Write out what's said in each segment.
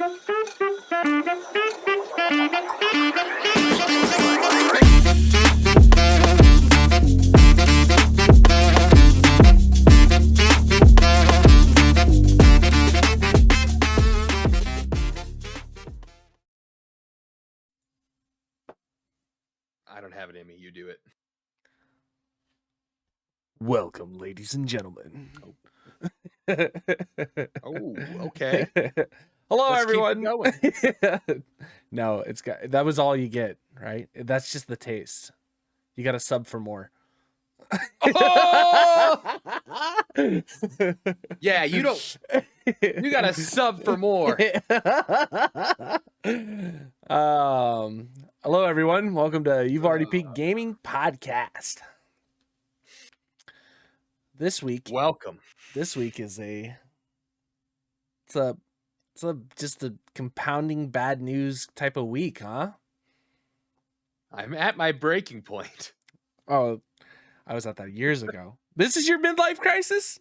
I don't have it in me. You do it. Welcome, ladies and gentlemen. Oh, okay. Hello, Let's keep everyone. it going. No, it's got that was all you get, right? That's just the taste. You got to sub for more. Oh! Yeah, you don't. You got to sub for more. Hello, everyone. Welcome to You've Already Peaked Gaming Podcast. This week, Welcome. This week is just a compounding bad news type of week, huh? I'm at my breaking point. Oh, I was at that years ago. This is your midlife crisis?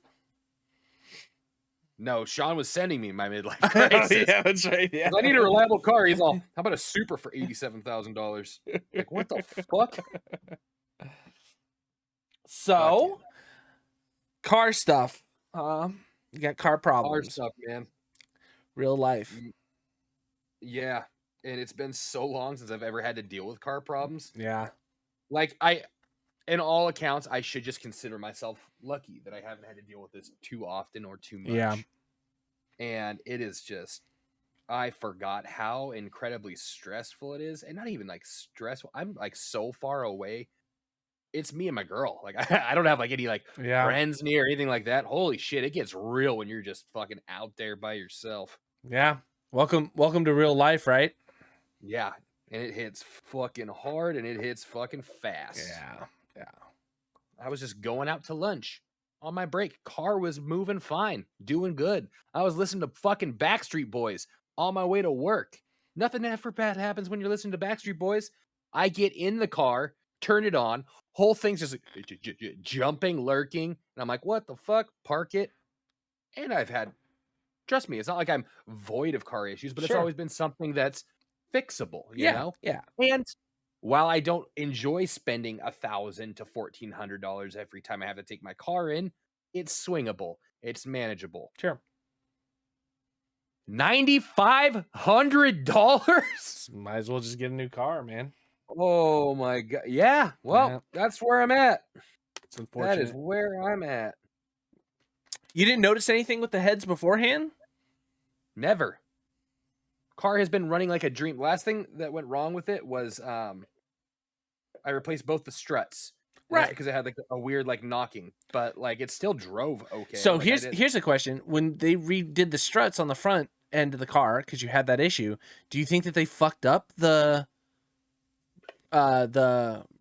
No, Sean was sending me my midlife crisis. Yeah, that's right. Yeah. I need a reliable car. He's all, how about a Super for $87,000? Like, what the fuck? So, car stuff. You got car problems. Car stuff, man. Real life. Yeah, and it's been so long since I've ever had to deal with car problems. Yeah. Like, in all accounts, I should just consider myself lucky that I haven't had to deal with this too often or too much. Yeah. And it is just, I forgot how incredibly stressful it is. And not even like stressful. I'm like so far away. It's me and my girl. Like, I don't have like any like friends near or anything like that. Holy shit, it gets real when you're just fucking out there by yourself. Yeah. Welcome to real life, right? Yeah. And it hits fucking hard and it hits fucking fast. Yeah. Yeah. I was just going out to lunch on my break. Car was moving fine, doing good. I was listening to fucking Backstreet Boys on my way to work. Nothing ever bad happens when you're listening to Backstreet Boys. I get in the car, turn it on, whole thing's just jumping, lurking. And I'm like, what the fuck? Park it. And I've had, trust me, it's not like I'm void of car issues, but it's always been something that's fixable, you know? Yeah. And while I don't enjoy spending $1,000 to $1,400 every time I have to take my car in, it's swingable. It's manageable. Sure. $9,500? Might as well just get a new car, man. Oh my God. Yeah. Well, that's where I'm at. It's unfortunate. That is where I'm at. You didn't notice anything with the heads beforehand? Never. Car has been running like a dream. Last thing that went wrong with it was I replaced both the struts. Right. Because it had like a weird like knocking, but like it still drove okay. So like, here's a question. When they redid the struts on the front end of the car, because you had that issue, do you think that they fucked up the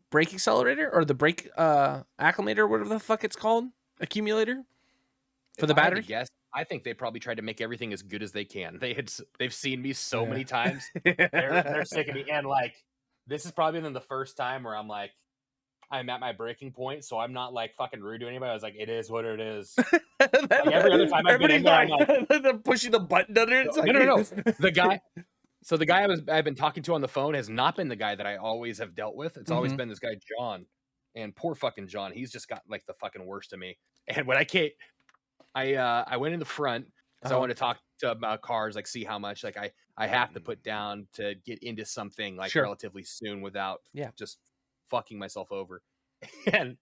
brake accelerator or the brake acclimator, whatever the fuck it's called? Accumulator? For the battery? Yes, I think they probably tried to make everything as good as they can. They've seen me so many times. They're sick of me, and like this is probably then the first time where I'm like, I'm at my breaking point, so I'm not like fucking rude to anybody. I was like, it is what it is. Like, every other time I've been in there, I'm like pushing the button under it. No. The guy I've been talking to on the phone has not been the guy that I always have dealt with. It's always been this guy John, and poor fucking John. He's just got like the fucking worst of me. And when I went in the front because I wanted to talk to about cars, like see how much like I have to put down to get into something like relatively soon without just fucking myself over. And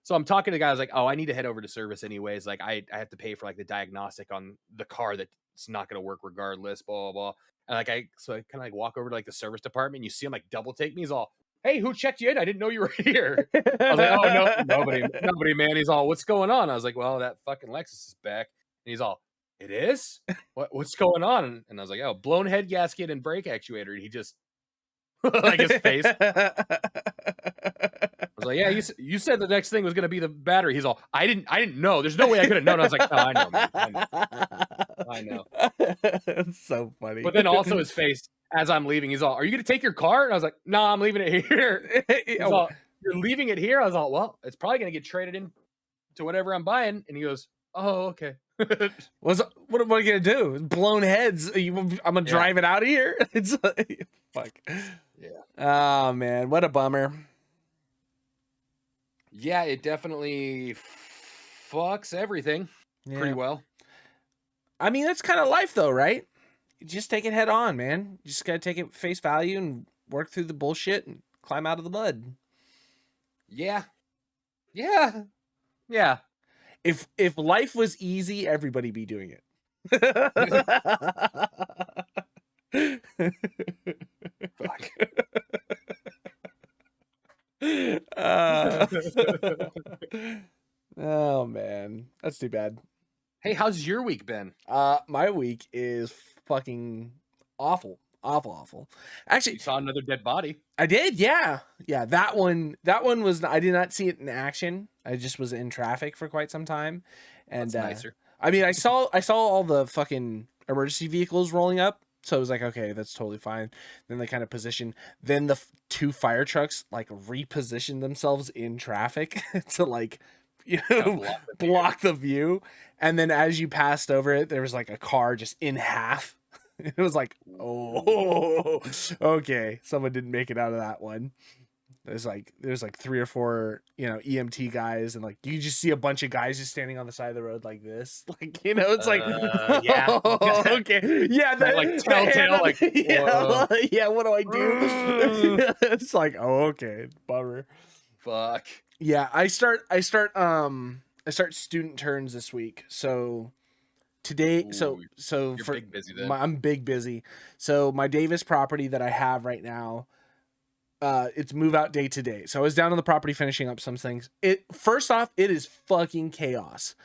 so I'm talking to the guy. I was like, oh, I need to head over to service anyways. Like I have to pay for like the diagnostic on the car that's not going to work regardless, blah, blah, blah. And like I kind of like walk over to like the service department and you see him like double take me. He's all, hey, who checked you in? I didn't know you were here. I was like, oh, no, nobody, man. He's all, what's going on? I was like, well, that fucking Lexus is back. And he's all, it is? What's going on? And I was like, oh, blown head gasket and brake actuator. And he just, like his face. I was like, yeah, you said the next thing was going to be the battery. He's all, I didn't know. There's no way I could have known. I was like, no, I know, man. I know. It's so funny. But then also his face as I'm leaving, he's all, are you going to take your car? And I was like, no, I'm leaving it here. He's all, you're leaving it here? I was all, well, it's probably going to get traded in to whatever I'm buying. And he goes, oh, okay. What am I gonna do? Blown heads. I'm gonna drive it out of here. It's like, fuck. Yeah. Oh man, what a bummer. Yeah, it definitely fucks everything pretty well. I mean, that's kind of life though, right? You just take it head on, man. You just gotta take it face value and work through the bullshit and climb out of the mud. Yeah. Yeah. Yeah. If life was easy, everybody be doing it. Fuck. Oh man, that's too bad. Hey, how's your week been? My week is fucking awful. Actually, You saw another dead body. I did, yeah. That one was, I did not see it in action. I just was in traffic for quite some time, and That's nicer. I mean, I saw all the fucking emergency vehicles rolling up, so I was like, okay, that's totally fine. Then they kind of position. Then the two fire trucks like repositioned themselves in traffic to like, you know, block the view. And then as you passed over it, there was like a car just in half. It was like, oh, okay, someone didn't make it out of that one. There's like 3 or 4, you know, EMT guys, and like you just see a bunch of guys just standing on the side of the road like this, like, you know, it's like, yeah, oh, okay, yeah, that, like telltale, like, yeah, what do I do? It's like, oh, okay, bummer. Fuck. Yeah, I start student turns this week, so. Today, so you're for big busy then. I'm big busy. So my Davis property that I have right now, it's move out day today. So I was down on the property finishing up some things. First off, it is fucking chaos.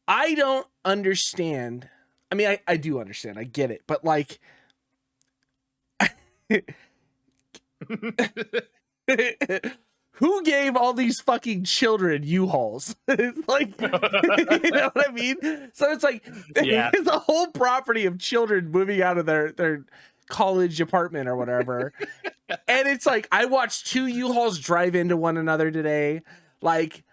I don't understand. I mean, I do understand. I get it, but like, who gave all these fucking children U-Hauls? Like, you know what I mean? So it's like, it's a whole property of children moving out of their college apartment or whatever. And it's like, I watched 2 U-Hauls drive into one another today. Like,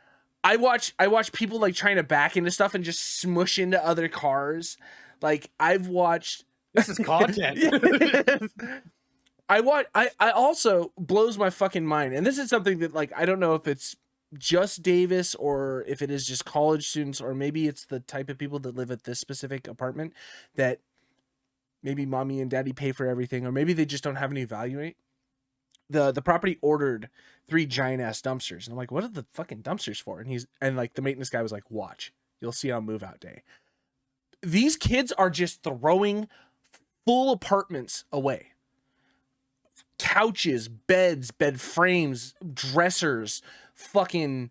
I watch people like trying to back into stuff and just smush into other cars. Like, I've watched. This is content. I also blows my fucking mind. And this is something that, like, I don't know if it's just Davis or if it is just college students, or maybe it's the type of people that live at this specific apartment that maybe mommy and daddy pay for everything, or maybe they just don't have any value. The property ordered 3 giant ass dumpsters. And I'm like, what are the fucking dumpsters for? And like the maintenance guy was like, watch, you'll see on move out day. These kids are just throwing full apartments away. Couches, beds, bed frames, dressers, fucking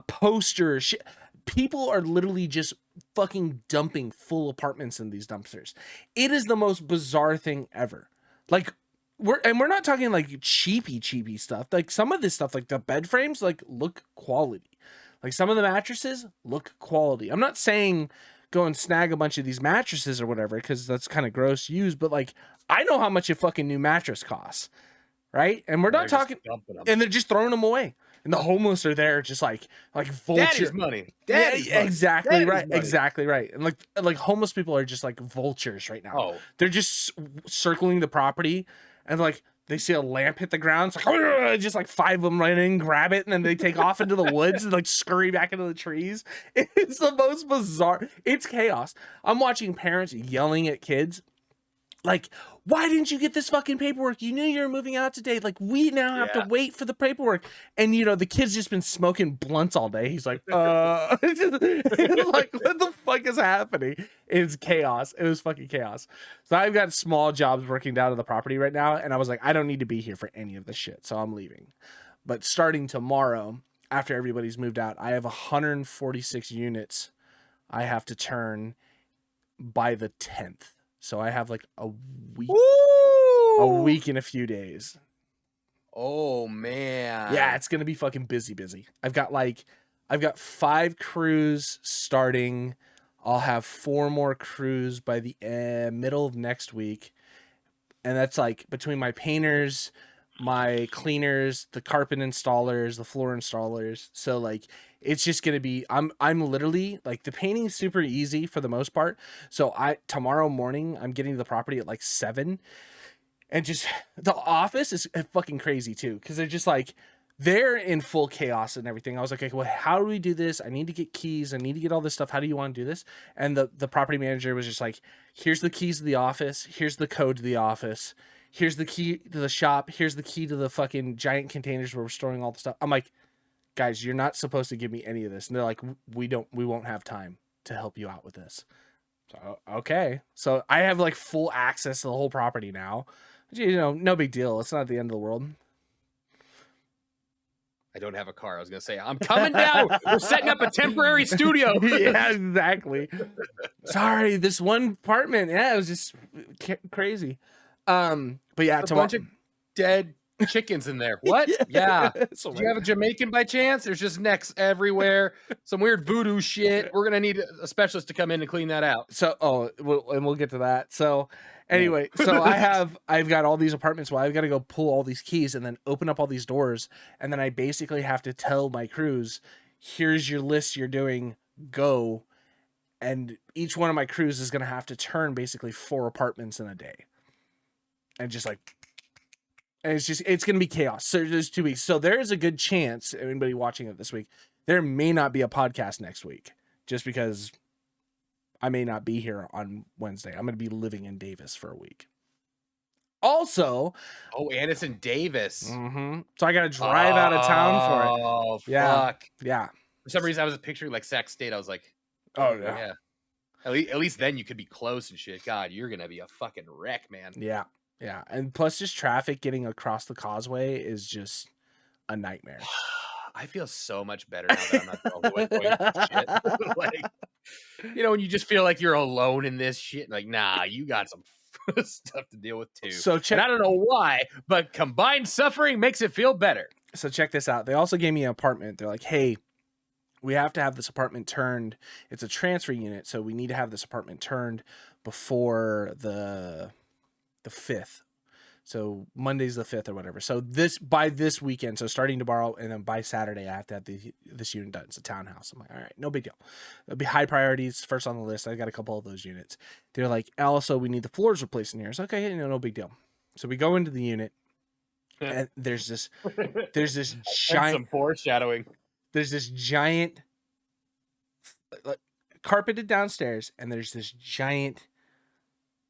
posters, shit. People are literally just fucking dumping full apartments in these dumpsters. It is the most bizarre thing ever. Like, we're not talking like cheapy stuff. Like, some of this stuff, like the bed frames, like, look quality. Like, some of the mattresses look quality. I'm not saying go and snag a bunch of these mattresses or whatever, because that's kind of gross used, but like, I know how much a fucking new mattress costs, right? And we're not talking, and they're just throwing them away. And the homeless are there just like vulture. Daddy's money. Daddy's money. Exactly right. Money. Exactly right. And like homeless people are just like vultures right now. Oh. They're just circling the property, and like they see a lamp hit the ground. It's like, just like 5 of them run in, grab it, and then they take off into the woods and like scurry back into the trees. It's the most bizarre. It's chaos. I'm watching parents yelling at kids. Like, why didn't you get this fucking paperwork? You knew you were moving out today. Like, we now have to wait for the paperwork. And, you know, the kid's just been smoking blunts all day. He's like, it's like, what the fuck is happening? It's chaos. It was fucking chaos. So I've got small jobs working down on the property right now. And I was like, I don't need to be here for any of this shit. So I'm leaving. But starting tomorrow, after everybody's moved out, I have 146 units I have to turn by the 10th. So I have like a week and a few days. Oh man. Yeah, it's going to be fucking busy. I've got 5 crews starting. I'll have 4 more crews by the middle of next week. And that's like between my painters, my cleaners, the carpet installers, the floor installers. So like it's just gonna be I'm literally like the painting's super easy for the most part. So tomorrow morning I'm getting to the property at like 7. And just the office is fucking crazy too, because they're just like they're in full chaos and everything. I was like, okay, well, how do we do this? I need to get keys. I need to get all this stuff. How do you want to do this? And the property manager was just like, here's the keys to the office. Here's the code to the office. Here's the key to the shop. Here's the key to the fucking giant containers where we're storing all the stuff. I'm like, guys, you're not supposed to give me any of this. And they're like, we won't have time to help you out with this. So, okay. So I have like full access to the whole property now. You know, no big deal. It's not the end of the world. I don't have a car. I was going to say, I'm coming down. We're setting up a temporary studio. Yeah, exactly. Sorry, this one apartment. Yeah, it was just crazy. But yeah, a bunch of dead chickens in there. What? Yeah. So do you have a Jamaican by chance? There's just necks everywhere. Some weird voodoo shit. We're going to need a specialist to come in and clean that out. So, we'll get to that. So anyway, so I've got all these apartments. Well, I've got to go pull all these keys and then open up all these doors. And then I basically have to tell my crews, here's your list you're doing, go. And each one of my crews is going to have to turn basically 4 apartments in a day. And just like, and it's going to be chaos. So there's 2 weeks. So there is a good chance, anybody watching it this week, there may not be a podcast next week just because I may not be here on Wednesday. I'm going to be living in Davis for a week. Also, and it's in Davis. Mm-hmm. So I got to drive out of town for it. Oh, yeah. Fuck. Yeah. For some reason, I was picturing like Sac State. I was like, oh yeah. At least then you could be close and shit. God, you're going to be a fucking wreck, man. Yeah. Yeah. And plus just traffic getting across the causeway is just a nightmare. I feel so much better now that I'm not the only one going through shit. Like, you know, when you just feel like you're alone in this shit, like, nah, you got some stuff to deal with too. So and I don't know why, but combined suffering makes it feel better. So check this out. They also gave me an apartment. They're like, hey, we have to have this apartment turned. It's a transfer unit, so we need to have this apartment turned before the 5th. So Monday's the 5th or whatever. So by this weekend, so starting tomorrow and then by Saturday, I have to have this unit done. It's a townhouse. I'm like, all right, no big deal. It'll be high priorities first on the list. I got a couple of those units. They're like, also we need the floors replaced in here. It's okay, no big deal. So we go into the unit and there's this giant some foreshadowing. There's this giant carpeted downstairs and there's this giant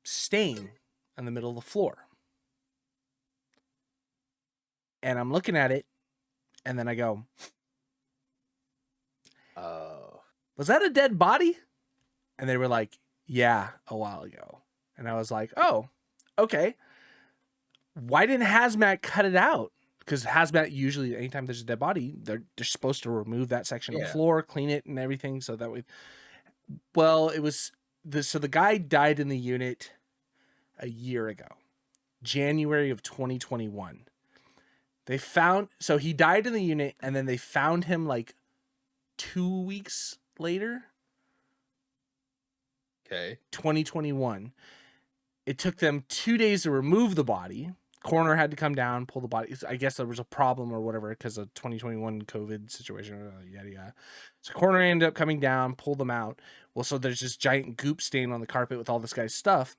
stain in the middle of the floor. And I'm looking at it, and then I go, oh, was that a dead body? And they were like, yeah, a while ago. And I was like, oh, okay. Why didn't Hazmat cut it out? Because Hazmat usually, anytime there's a dead body, they're supposed to remove that section of the floor, clean it and everything. So that way, well, it was so the guy died in the unit a year ago, January of 2021. So he died in the unit and then they found him like 2 weeks later. Okay. 2021. It took them 2 days to remove the body. Coroner had to come down, pull the body. I guess there was a problem or whatever because of 2021 COVID situation. Yada, yada. So coroner ended up coming down, pulled them out. Well, so there's this giant goop stain on the carpet with all this guy's stuff.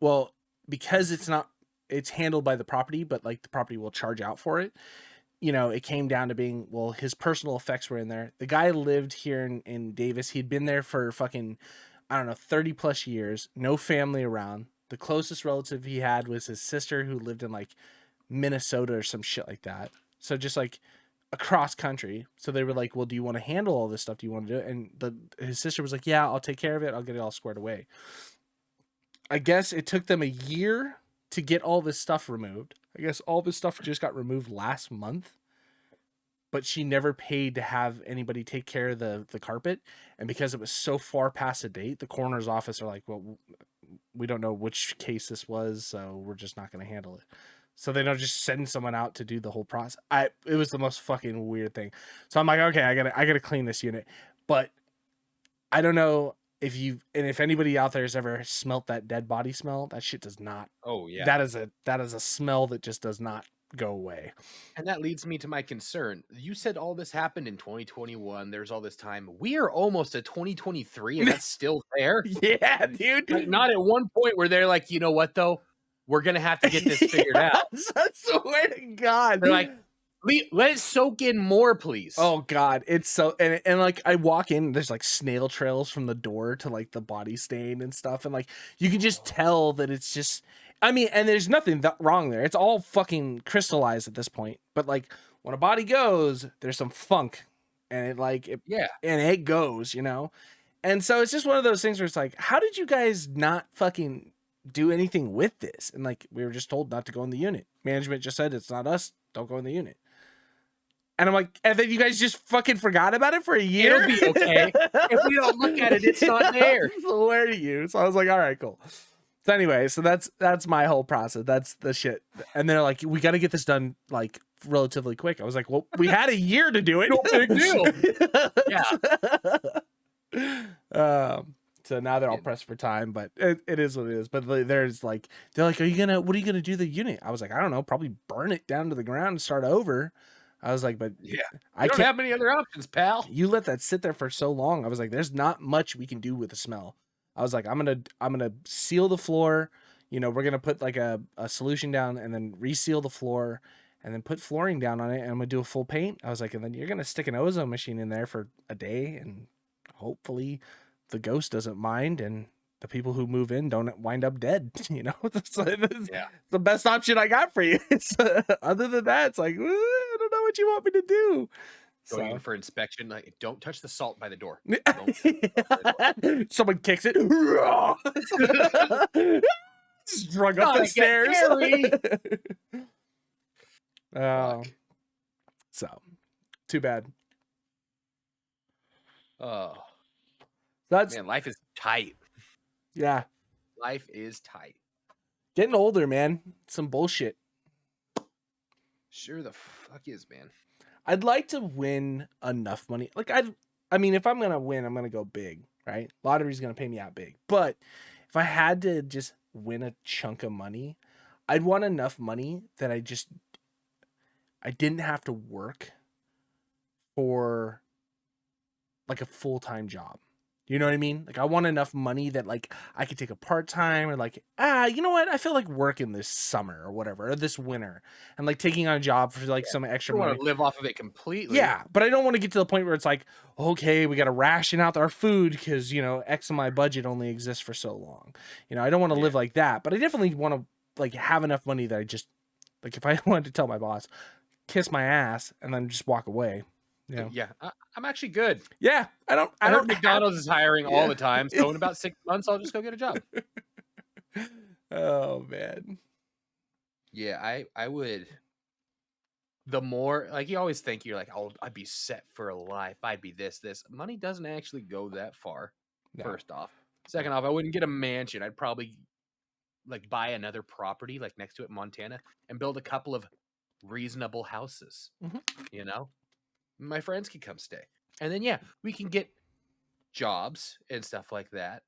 Well, because it's handled by the property, but like the property will charge out for it. You know, it came down to being, well, his personal effects were in there. The guy lived here in Davis. He'd been there for fucking, I don't know, 30 plus years. No family around. The closest relative he had was his sister who lived in like Minnesota or some shit like that. So just like across country. So they were like, well, do you want to handle all this stuff? Do you want to do it? And his sister was like, yeah, I'll take care of it. I'll get it all squared away. I guess it took them a year to get all this stuff removed. I guess all this stuff just got removed last month, but she never paid to have anybody take care of the carpet. And because it was so far past the date, the coroner's office are like, well, we don't know which case this was, so we're just not going to handle it. So they don't just send someone out to do the whole process. It was the most fucking weird thing. So I'm like, okay, I gotta clean this unit, but I don't know if anybody out there has ever smelt that dead body smell. That shit does not. Oh yeah. That is a smell that just does not go away. And that leads me to my concern. You said all this happened in 2021. There's all this time. We are almost at 2023 and that's still there. Yeah, dude. Like, not at one point where they're like, you know what, though? We're going to have to get this figured out. I swear to God. They're like, let it soak in more, please. Oh, God. It's so... And like, I walk in, there's like snail trails from the door to like the body stain and stuff. And like, you can just tell that it's just... I mean, and there's nothing wrong there. It's all fucking crystallized at this point. But like, when a body goes, there's some funk, and and it goes, you know. And so it's just one of those things where it's like, how did you guys not fucking do anything with this? And like, we were just told not to go in the unit. Management just said, it's not us. Don't go in the unit. And I'm like, and then you guys just fucking forgot about it for a year? It'll be okay. If we don't look at it, it's not there. So where to you? So I was like, all right, cool. So anyway, so that's my whole process. That's the shit. And they're like, we got to get this done like relatively quick. I was like, well, we had a year to do it. No big deal. Yeah. So now they're all pressed for time, but it is what it is. But they're like, what are you gonna do the unit? I was like, I don't know, probably burn it down to the ground and start over. I was like, but yeah, I don't have many other options, pal. You let that sit there for so long. I was like, there's not much we can do with the smell. I was like, I'm gonna seal the floor. You know, we're gonna put like a solution down and then reseal the floor and then put flooring down on it. And I'm gonna do a full paint. I was like, and then you're gonna stick an ozone machine in there for a day, and hopefully the ghost doesn't mind and the people who move in don't wind up dead. You know, that's the best option I got for you. Other than that, it's like, I don't know what you want me to do. Going in for inspection, like, don't touch the salt by the door. Someone kicks it. Just drug up the stairs. So, too bad. Oh, that's man, life is tight. Yeah, life is tight. Getting older, man. Some bullshit. Sure the fuck is, man. I'd like to win enough money. Like I mean, if I'm gonna win, I'm gonna go big, right? Lottery's gonna pay me out big. But if I had to just win a chunk of money, I'd want enough money that I didn't have to work for like a full-time job. You know what I mean? Like, I want enough money that like I could take a part-time or like, you know what? I feel like working this summer or whatever, or this winter, and like taking on a job for like some extra money. Want to live off of it completely. Yeah, but I don't want to get to the point where it's like, okay, we got to ration out our food because, you know, X of my budget only exists for so long. You know, I don't want to live like that, but I definitely want to like have enough money that I just like, if I wanted to tell my boss, kiss my ass and then just walk away. Yeah, I'm actually good. Yeah, I don't. McDonald's is hiring all the time, so in about 6 months, I'll just go get a job. Oh man. Yeah, I would. The more, like, you always think you're like, oh, I'd be set for a life. I'd be this. Money doesn't actually go that far. No. First off, second off, I wouldn't get a mansion. I'd probably like buy another property like next to it in Montana and build a couple of reasonable houses. Mm-hmm. You know. My friends can come stay. And then, we can get jobs and stuff like that.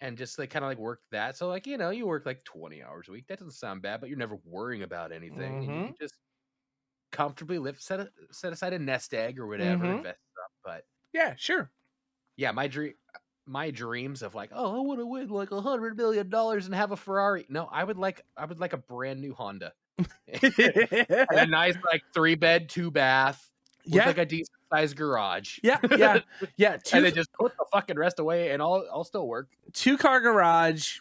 And just like kind of like work that. So like, you know, you work like 20 hours a week. That doesn't sound bad, but you're never worrying about anything. Mm-hmm. And you can just comfortably live, set aside a nest egg or whatever, invest stuff. But yeah, sure. Yeah, my dreams of like, oh, I want to win like $100 million and have a Ferrari. No, I would like a brand new Honda. And a nice like 3-bed, 2-bath. With like a decent sized garage. Yeah. And then just put the fucking rest away and I'll still work. 2-car garage,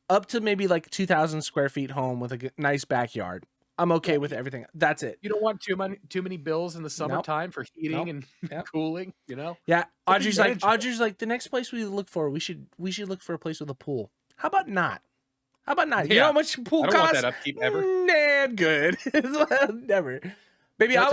up to maybe like 2,000 square feet home with a nice backyard. I'm okay with everything. That's it. You don't want too many bills in the summertime for heating and cooling, you know? Yeah. Audrey's like, the next place we look for, we should look for a place with a pool. How about not? Yeah. You know how much pool costs? I don't want that upkeep ever. Nah, I'm good. Never. Maybe I'll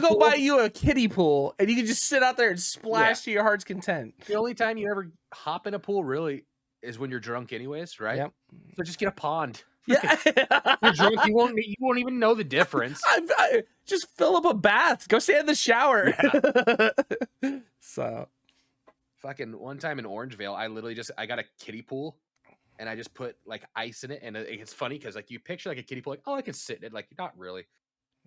go buy you a kiddie pool, and you can just sit out there and splash to your heart's content. The only time you ever hop in a pool really is when you're drunk, anyways, right? Yep. So just get a pond. Yeah, you're drunk. You won't even know the difference. I just fill up a bath. Go stay in the shower. Yeah. So, fucking one time in Orangevale, I got a kiddie pool, and I just put like ice in it, and it's funny because like you picture like a kiddie pool, like, oh, I can sit in it, like not really.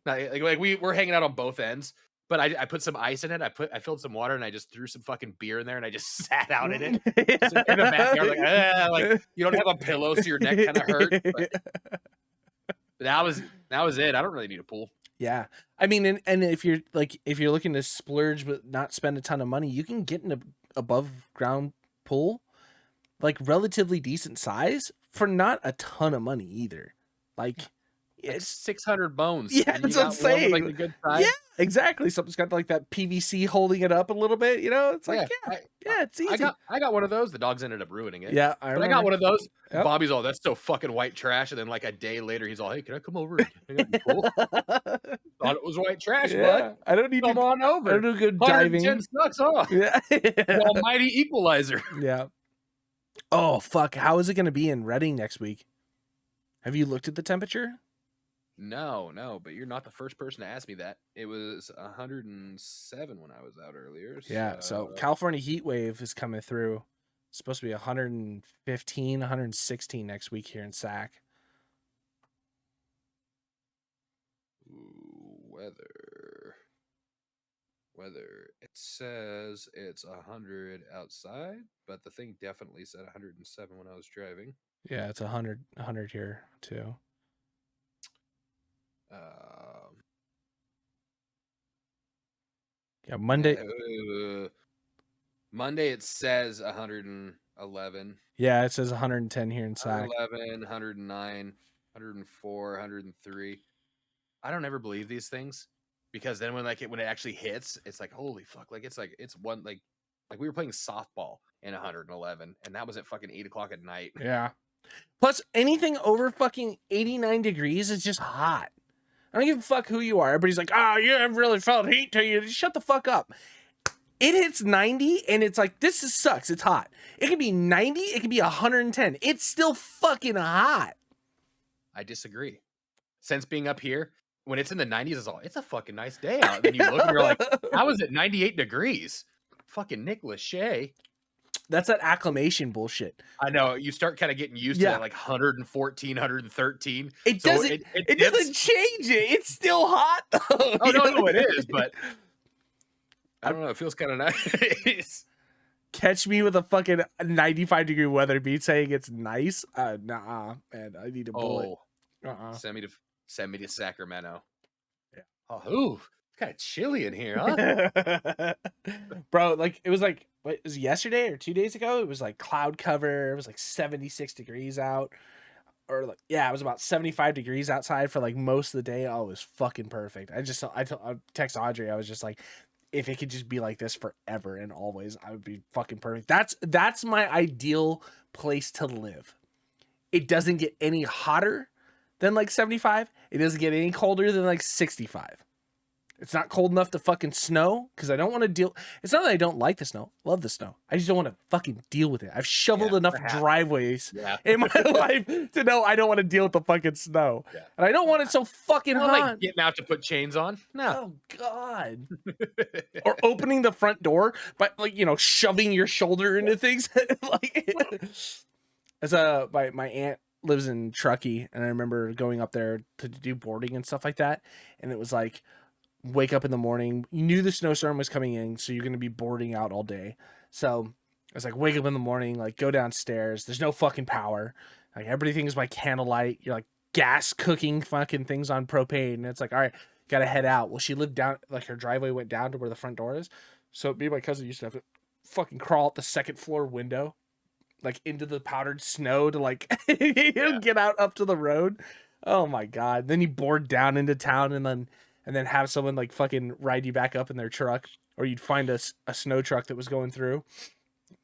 Like we're hanging out on both ends, but I put some ice in it. I filled some water, and I just threw some fucking beer in there, and I just sat out in it in the backyard, like you don't have a pillow, so your neck kind of hurt. But that was it. I don't really need a pool. Yeah, I mean, and if you're looking to splurge but not spend a ton of money, you can get an above ground pool, like relatively decent size for not a ton of money either. Like it's 600 bones. Yeah, that's what I'm saying. Like the good size. Yeah, exactly. Something's got like that PVC holding it up a little bit. It's like it's easy. I got one of those. The dogs ended up ruining it. Yeah, I got one of those. Yep. Bobby's all, that's so fucking white trash. And then like a day later, he's all, hey, can I come over? Cool. Thought it was white trash, bud. I don't need come on over. I don't go diving. Sucks off. Yeah. The almighty equalizer. Yeah. Oh fuck! How is it going to be in Reading next week? Have you looked at the temperature? No, but you're not the first person to ask me that. It was 107 when I was out earlier. Yeah, so California heat wave is coming through. It's supposed to be 115, 116 next week here in Sac. Ooh, weather. It says it's 100 outside, but the thing definitely said 107 when I was driving. Yeah, it's 100 here too. Yeah, Monday. Monday it says 111. Yeah, it says 110 here in Sac. 111, 109, 104, 103. I don't ever believe these things because then when it actually hits, it's like holy fuck! Like it's one like we were playing softball in 111, and that was at fucking 8 o'clock at night. Yeah. Plus, anything over fucking 89 degrees is just hot. I don't give a fuck who you are. Everybody's like, oh, you haven't really felt heat till you. Shut the fuck up. It hits 90 and it's like, this sucks. It's hot. It can be 90. It can be 110. It's still fucking hot. I disagree. Since being up here, when it's in the 90s, it's a fucking nice day out. Then you look and you're like, how is it 98 degrees? Fucking Nick Lachey. That's that acclimation bullshit. I know. You start kind of getting used to that, like 114, 113. It doesn't. It doesn't change it. It's still hot though. Oh no, it is. But I don't know. It feels kind of nice. Catch me with a fucking 95-degree weather beat saying it's nice. Nah, man. I need a bullet. Send me to Sacramento. Yeah. Oh, ooh, it's kind of chilly in here, huh? Bro, like it was like. What, it was yesterday or 2 days ago? It was like cloud cover. It was like 76 degrees out. Or like, yeah, it was about 75 degrees outside for like most of the day. Oh, it was fucking perfect. I text Audrey. I was just like, if it could just be like this forever and always, I would be fucking perfect. That's my ideal place to live. It doesn't get any hotter than like 75. It doesn't get any colder than like 65. It's not cold enough to fucking snow because I don't want to deal. It's not that I don't like the snow. Love the snow. I just don't want to fucking deal with it. I've shoveled enough driveways in my life to know I don't want to deal with the fucking snow. Yeah. And I don't want it so fucking hot. Like getting out to put chains on. No. Oh, God. Or opening the front door, but like, shoving your shoulder into things. My aunt lives in Truckee, and I remember going up there to do boarding and stuff like that. And it was like, wake up in the morning, you knew the snowstorm was coming in, so you're going to be boarding out all day. So I was like, wake up in the morning, like go downstairs. There's no fucking power. Like everything's by candlelight. You're like gas cooking fucking things on propane. And it's like, all right, got to head out. Well, she lived down, like her driveway went down to where the front door is. So me and my cousin used to have to fucking crawl out the second floor window, like into the powdered snow to like get out up to the road. Oh my God. Then you board down into town and then have someone like fucking ride you back up in their truck, or you'd find a snow truck that was going through,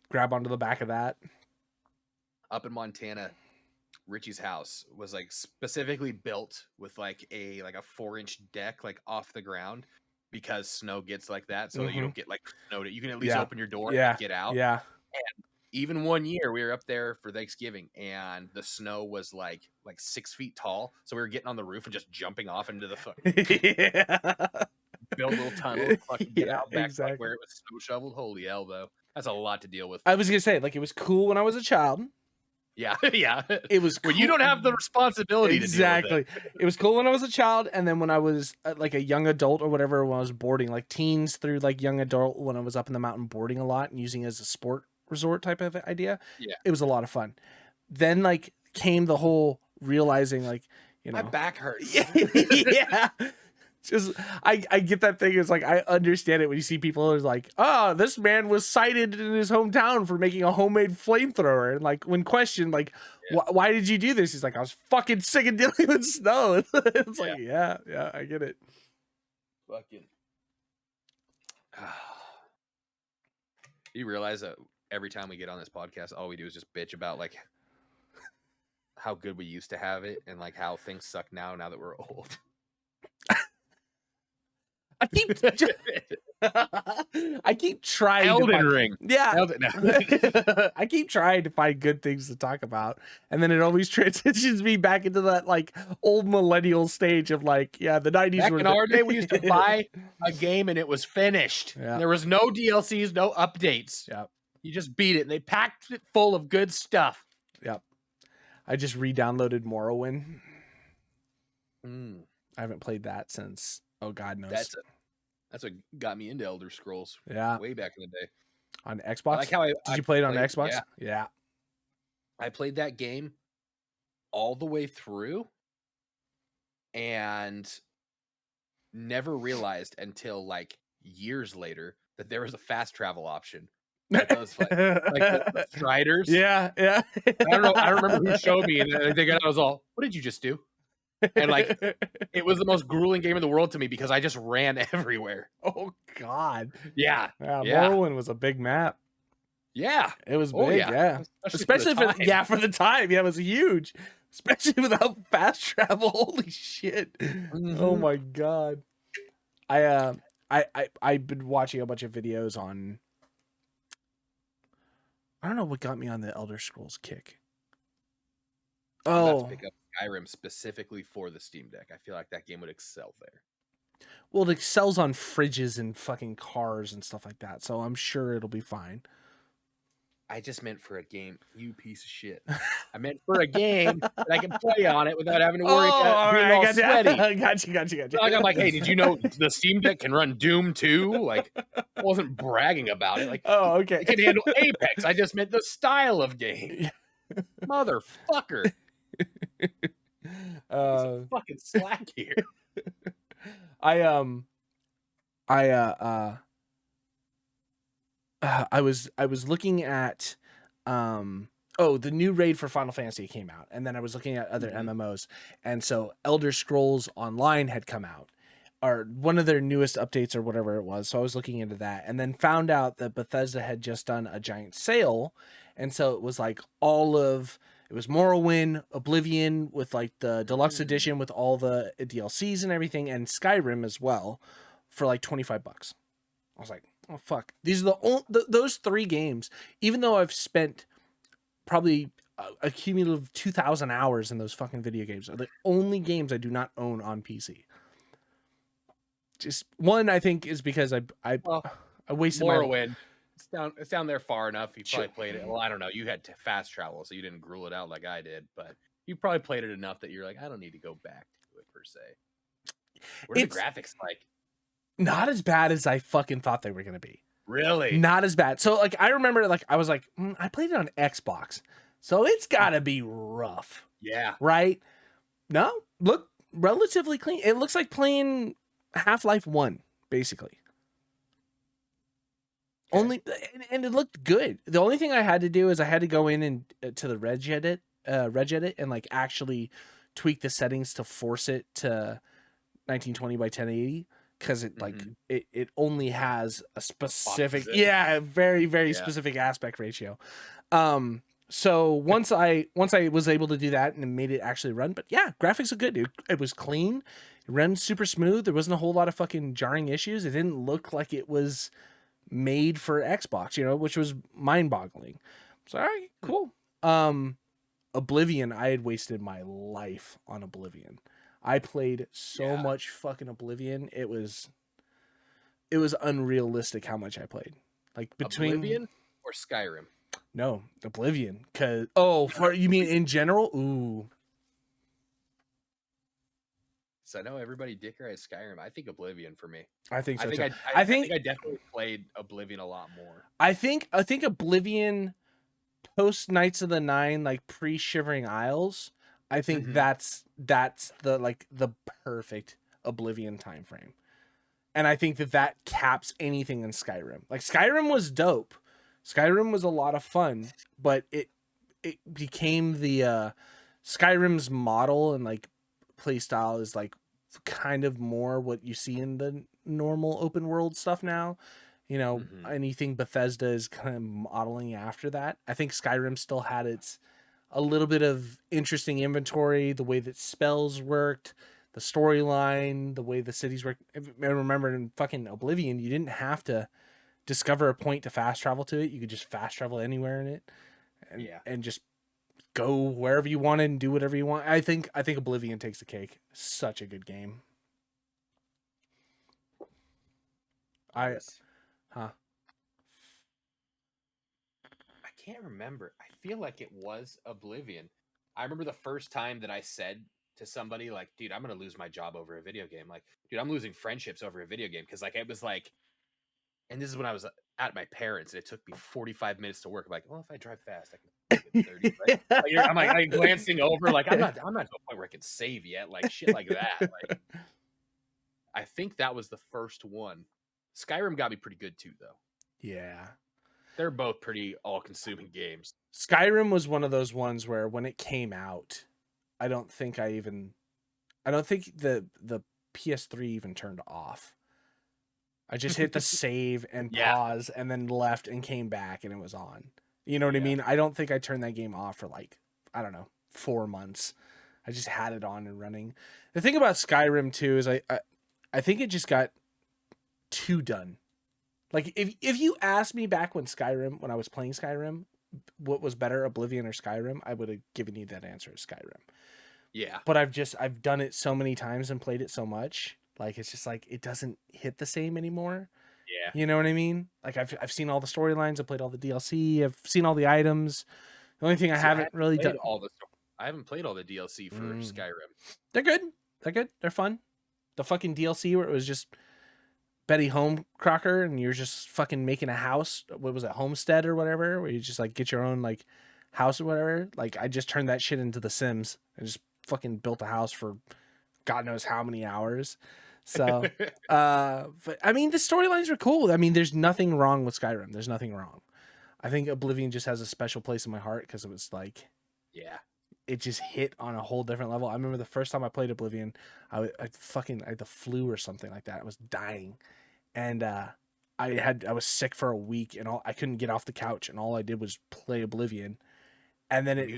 grab onto the back of that. Up in Montana, Richie's house was like specifically built with like a 4-inch deck like off the ground because snow gets like that. So you don't get like snowed. You can at least open your door and get out. Yeah. And even one year we were up there for Thanksgiving and the snow was like 6 feet tall. So we were getting on the roof and just jumping off into the build a little tunnel, fucking get out back like where it was snow shoveled. Holy hell, though. That's a lot to deal with. I was going to say, like, it was cool when I was a child. Yeah, yeah. It was when cool. you don't have the responsibility Exactly. to deal with it. It was cool when I was a child, and then when I was like a young adult or whatever, when I was boarding, like teens through like young adult, when I was up in the mountain boarding a lot and using it as a sport resort type of idea, Yeah. it was a lot of fun. Then like came the whole realizing, like, you know, My back hurts. yeah. Just I get that thing. It's like I understand it when you see people who's like, oh, this man was cited in his hometown for making a homemade flamethrower, and like when questioned, like, why did you do this? He's like, I was fucking sick of dealing with snow. It's like, yeah, I get it. Fucking. You realize that every time we get on this podcast, all we do is just bitch about like how good we used to have it and like how things suck now that we're old. I keep trying. Elden Ring. Yeah. I keep trying to find good things to talk about, and then it always transitions me back into that like old millennial stage of like, yeah, the 90s Back were in our day, we used to buy a game and it was finished. Yeah. There was no DLCs, no updates. Yeah. You just beat it and they packed it full of good stuff. Yep. I just re-downloaded Morrowind. I haven't played that since, oh God knows. That's what got me into Elder Scrolls. Yeah. Way back in the day. On Xbox? I like how Did you play it on Xbox? Yeah. Yeah. I played that game all the way through and never realized until like years later that there was a fast travel option. Like those like the Striders. Yeah. I don't remember who showed me, and I was all, what did you just do? And like it was the most grueling game in the world to me because I just ran everywhere. Oh God. Yeah. Morrowind was a big map. Yeah. It was big, yeah. Especially for the time. Yeah, it was huge. Especially without fast travel. Holy shit. Oh my God. I've been watching a bunch of videos on, I don't know what got me on the Elder Scrolls kick. I'm about to pick up Skyrim specifically for the Steam Deck. I feel like that game would excel there. Well, it excels on fridges and fucking cars and stuff like that, so I'm sure it'll be fine. I just meant for a game, you piece of shit. I meant for a game that I can play on it without having to worry about being all sweaty. Gotcha. Like, I'm like, hey, did you know the Steam Deck can run Doom 2? Like, I wasn't bragging about it. Like, oh, okay. It can handle Apex. I just meant the style of game. Motherfucker. Fucking slack here. I was looking at the new raid for Final Fantasy came out, and then I was looking at other MMOs, and so Elder Scrolls Online had come out, or one of their newest updates or whatever it was. So I was looking into that, and then found out that Bethesda had just done a giant sale, and so it was like it was Morrowind, Oblivion with like the deluxe edition with all the DLCs and everything, and Skyrim as well for like $25. I was like, oh fuck, these are those three games, even though I've spent probably a cumulative 2,000 hours in those fucking video games, are the only games I do not own on PC. Just one, I think, is because I wasted Morrowind. It's down there far enough. You probably played it. Well, I don't know. You had to fast travel, so you didn't gruel it out like I did. But you probably played it enough that you're like, I don't need to go back to it per se. What are the graphics like? Not as bad as I fucking thought they were gonna be. Really? Not as bad. So like I remember, like I was like, I played it on Xbox, so it's gotta be rough. Yeah. Right? No, look relatively clean. It looks like playing Half-Life 1, basically. Okay. And it looked good. The only thing I had to do is I had to go in and to the reg edit and like actually tweak the settings to force it to 1920 by 1080, because it like it only has a specific very specific aspect ratio. So once I was able to do that and it made it actually run, but yeah, graphics are good. It was clean. It ran super smooth. There wasn't a whole lot of fucking jarring issues. It didn't look like it was made for Xbox, which was mind-boggling. So all right, cool. Oblivion, I had wasted my life on Oblivion. I played so much fucking Oblivion. It was unrealistic how much I played. Like between Oblivion or Skyrim? No, Oblivion. For you mean in general? Ooh. So I know everybody dickerized Skyrim. I think Oblivion for me. I think so I think too. I think I definitely played Oblivion a lot more. I think Oblivion post Knights of the Nine, like pre Shivering Isles. I think that's the perfect Oblivion time frame. And I think that caps anything in Skyrim. Like Skyrim was dope. Skyrim was a lot of fun, but it became the Skyrim's model and like play style is like kind of more what you see in the normal open world stuff now. You know, anything Bethesda is kind of modeling after that. I think Skyrim still had its a little bit of interesting inventory, the way that spells worked, the storyline, the way the cities work. I remember in fucking Oblivion, you didn't have to discover a point to fast travel to it. You could just fast travel anywhere in it, and just go wherever you wanted and do whatever you want. I think Oblivion takes the cake. Such a good game. I can't remember. I feel like it was Oblivion. I remember the first time that I said to somebody like, dude, I'm going to lose my job over a video game. Like, dude, I'm losing friendships over a video game. Cause like, it was like, and this is when I was at my parents and it took me 45 minutes to work. I'm like, well, if I drive fast, I can 30. Right? Like, I'm glancing over, like, I'm not to a point where I can save yet. Like shit like that. Like, I think that was the first one. Skyrim got me pretty good too, though. Yeah. They're both pretty all-consuming games. Skyrim was one of those ones where when it came out, I don't think the PS3 even turned off. I just hit the save and pause and then left and came back and it was on. You know what I mean? I don't think I turned that game off for like, I don't know, 4 months. I just had it on and running. The thing about Skyrim too is I think it just got too done. Like if you asked me back when I was playing Skyrim, what was better, Oblivion or Skyrim, I would have given you that answer as Skyrim. Yeah. But I've done it so many times and played it so much, like it's just like it doesn't hit the same anymore. Yeah. You know what I mean? Like I've seen all the storylines, I've played all the DLC, I've seen all the items. The only thing I haven't really done I haven't played all the DLC for Skyrim. They're good. They're fun. The fucking DLC where it was just Betty Homecrocker and you're just fucking making a house. What was it, Homestead or whatever, where you just like get your own like house or whatever. Like I just turned that shit into The Sims. I just fucking built a house for God knows how many hours. So but I mean the storylines were cool. I mean there's nothing wrong with Skyrim. There's nothing wrong. I think Oblivion just has a special place in my heart because it was like, it just hit on a whole different level. I remember the first time I played Oblivion, I had the flu or something like that. I was dying, and I was sick for a week, and I couldn't get off the couch, and all I did was play Oblivion, and then and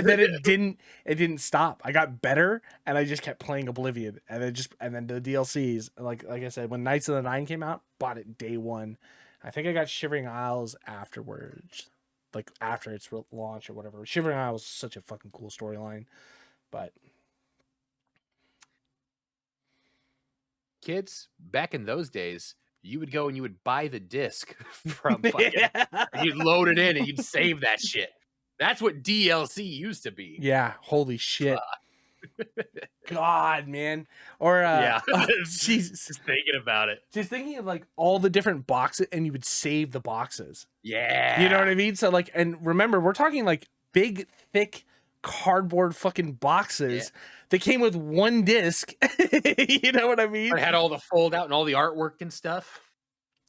then it didn't stop. I got better, and I just kept playing Oblivion, and then the DLCs, like I said, when Knights of the Nine came out, bought it day one. I think I got Shivering Isles afterwards. Like after its launch or whatever. Shivering Isles is such a fucking cool storyline. But kids, back in those days, you would go and you would buy the disc from fucking and you'd load it in and you'd save that shit. That's what DLC used to be. Yeah, holy shit. God, man. Or Jesus. Just thinking about it. Just thinking of like all the different boxes, and you would save the boxes. Yeah. You know what I mean? So like, and remember, we're talking like big, thick cardboard fucking boxes that came with one disc. You know what I mean? It had all the fold out and all the artwork and stuff.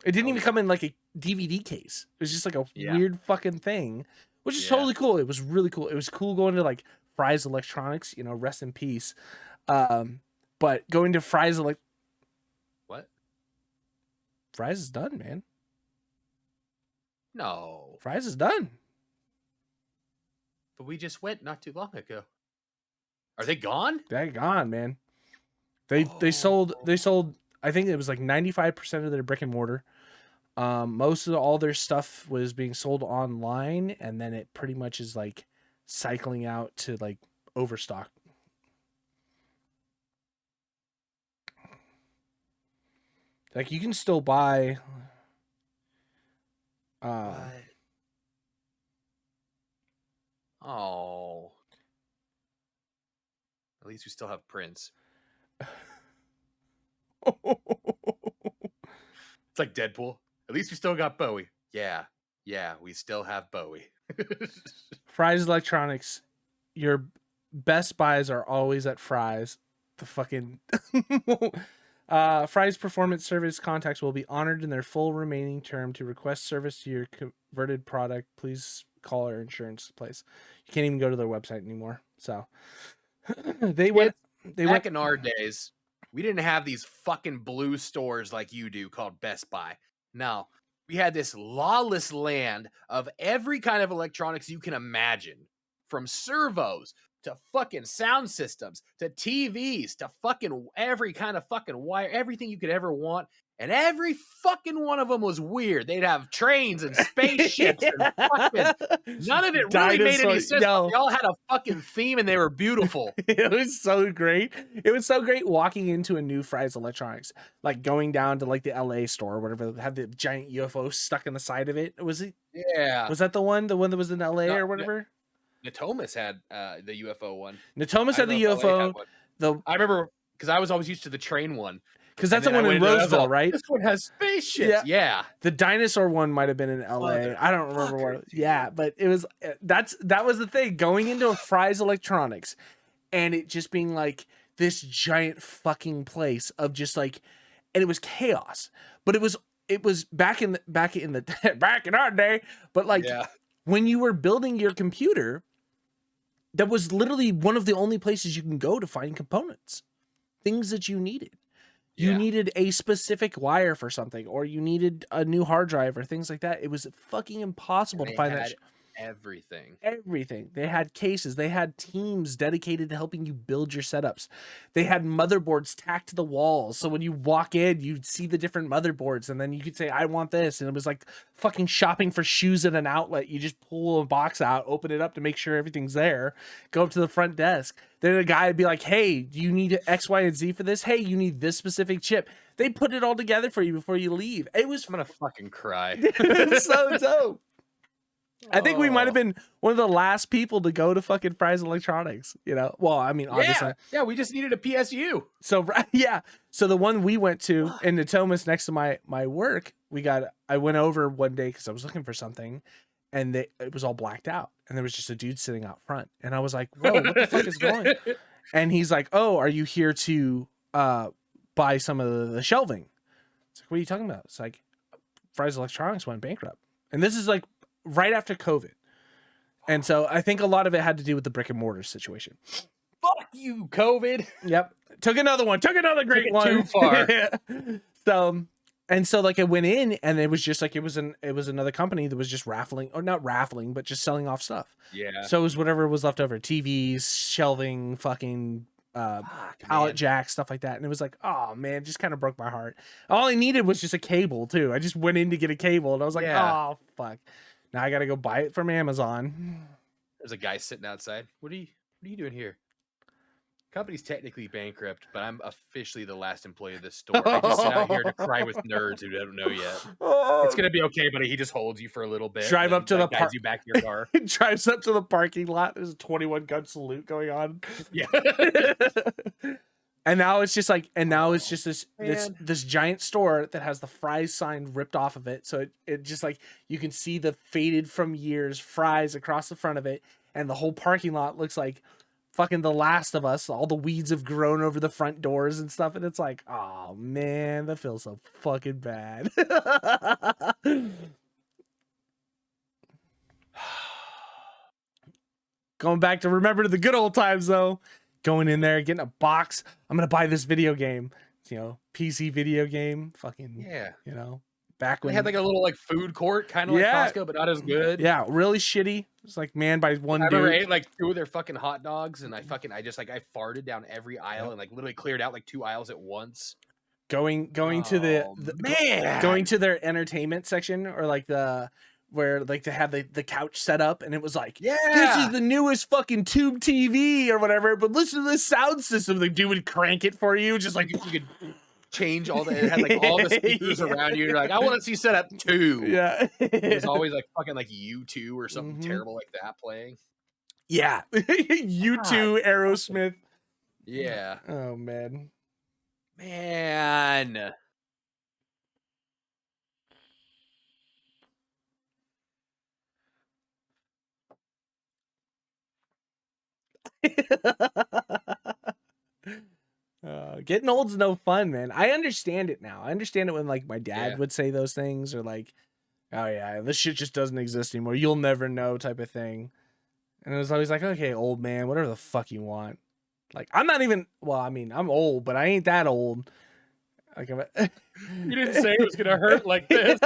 It didn't even come in like a DVD case. It was just like a weird fucking thing, which is totally cool. It was really cool. It was cool going to like Fry's Electronics, you know, rest in peace. But going to Fry's what? Fry's is done, man. No. Fry's is done. But we just went not too long ago. Are they gone? They're gone, man. They sold I think it was like 95% of their brick and mortar. Most of all their stuff was being sold online, and then it pretty much is like cycling out to like overstock. Like you can still buy Oh. At least we still have Prince. It's like Deadpool. At least we still got Bowie. Yeah. Yeah, we still have Bowie. Fry's Electronics. Your best buys are always at Fry's. The fucking Fry's performance service contacts will be honored in their full remaining term. To request service to your converted product, please call our insurance place. You can't even go to their website anymore. So they went in our days, we didn't have these fucking blue stores like you do called Best Buy. No, we had this lawless land of every kind of electronics you can imagine, from servos to fucking sound systems to TVs to fucking every kind of fucking wire, everything you could ever want. And every fucking one of them was weird. They'd have trains and spaceships and fucking none of it really made any sense. No. They all had a fucking theme and they were beautiful. It was so great. It was so great walking into a new Fry's Electronics, like going down to like the LA store or whatever, had the giant UFO stuck in the side of it. Was it? Yeah. Was that the one that was in LA or whatever? Natomas had the UFO one. Natomas had the UFO. I remember because I was always used to the train one. Because that's the one in Roseville, right? This one has spaceships. Yeah. The dinosaur one might have been in LA. I don't remember what. Yeah, but it was that was the thing, going into a Fry's Electronics and it just being like this giant fucking place of just like, and it was chaos. But it was back in our day, but like when you were building your computer, that was literally one of the only places you can go to find components, things that you needed. You needed a specific wire for something, or you needed a new hard drive or things like that. It was fucking impossible to find that. Everything. They had cases. They had teams dedicated to helping you build your setups. They had motherboards tacked to the walls. So when you walk in, you'd see the different motherboards and then you could say, I want this. And it was like fucking shopping for shoes at an outlet. You just pull a box out, open it up to make sure everything's there, go up to the front desk. Then a guy would be like, hey, do you need X, Y, and Z for this? Hey, you need this specific chip. They put it all together for you before you leave. I'm going to fucking cry. It's so dope. I think we might have been one of the last people to go to fucking Fry's Electronics, you know? Well, I mean, obviously. Yeah, we just needed a PSU. So, yeah. So the one we went to in Natomas next to my work, I went over one day because I was looking for something and it was all blacked out. And there was just a dude sitting out front. And I was like, whoa, what the fuck is going on? And he's like, oh, are you here to buy some of the shelving? It's like, what are you talking about? It's like, Fry's Electronics went bankrupt. And this is like right after COVID. And so I think a lot of it had to do with the brick and mortar situation. Fuck you, COVID. Yep. Took another great one. Too far. So like I went in and it was just like, it was another company that was just raffling, or not raffling, but just selling off stuff. Yeah. So it was whatever was left over, TVs, shelving, fucking pallet jacks, stuff like that. And it was like, oh man, it just kind of broke my heart. All I needed was just a cable too. I just went in to get a cable and I was like, oh fuck. Now I got to go buy it from Amazon. There's a guy sitting outside. What are you doing here? Company's technically bankrupt, but I'm officially the last employee of this store. I just sit out here to cry with nerds who don't know yet. It's gonna be okay, buddy. He just holds you for a little bit. Drive up to the guides you back to your car. Drives up to the parking lot. There's a 21 gun salute going on. Yeah. And now it's just like, this giant store that has the Fry's sign ripped off of it. So it just like, you can see the faded from years Fry's across the front of it. And the whole parking lot looks like fucking The Last of Us. All the weeds have grown over the front doors and stuff. And it's like, oh man, that feels so fucking bad. Going back to remember the good old times though. Going in there, getting a box. I'm going to buy this video game. You know, PC video game. Fucking, you know, back when they had like a little like food court, kind of like Costco, but not as good. Yeah, really shitty. It's like manned by one dude. I ate like 2 of their fucking hot dogs and I farted down every aisle and like literally cleared out like 2 aisles at once. Going to their entertainment section, or like where like they had the couch set up and it was like, this is the newest fucking tube TV or whatever, but listen to this sound system. The dude would crank it for you, just like you could change all the, it had like all the speakers around you. You're like, I want to see setup 2. Yeah. It was always like fucking like U2 or something terrible like that playing. Yeah. U2, Aerosmith. Yeah. Oh, man. Man. Getting old's no fun, man. I understand it now. I understand it when like my dad would say those things, or like, oh yeah, this shit just doesn't exist anymore. You'll never know, type of thing. And it was always like, okay, old man, whatever the fuck you want. Like, I'm not even, well, I mean, I'm old, but I ain't that old. Like, you didn't say it was gonna hurt like this.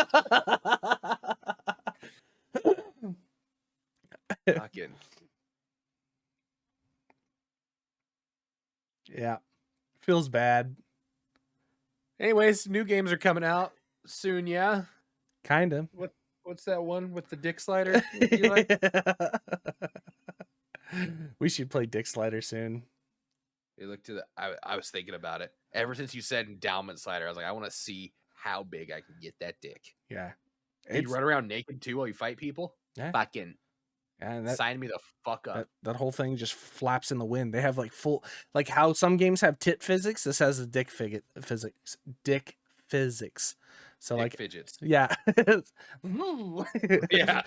Fucking. Yeah. Feels bad. Anyways, new games are coming out soon, yeah? Kind of. What's that one with the dick slider? You like? We should play Dick Slider soon. You look to the. I was thinking about it ever since you said endowment slider. I was like, I want to see how big I can get that dick. Yeah. Can you run around naked too while you fight people? Yeah. Fucking. And sign me the fuck up. That whole thing just flaps in the wind. They have like full, like how some games have tit physics. This has a dick physics. Dick physics. So dick like fidgets. Yeah. Yeah.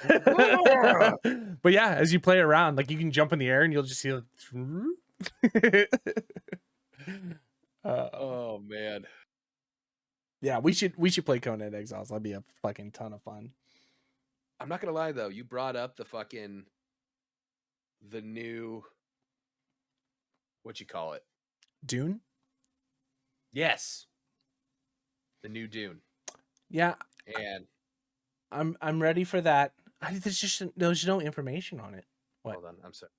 But yeah, as you play around, like you can jump in the air and you'll just see like, oh man. Yeah, we should play Conan Exiles. That'd be a fucking ton of fun. I'm not gonna lie though, you brought up the new, what you call it? Dune? Yes. The new Dune. Yeah. And I'm ready for that. There's no information on it. What? Hold on, I'm sorry.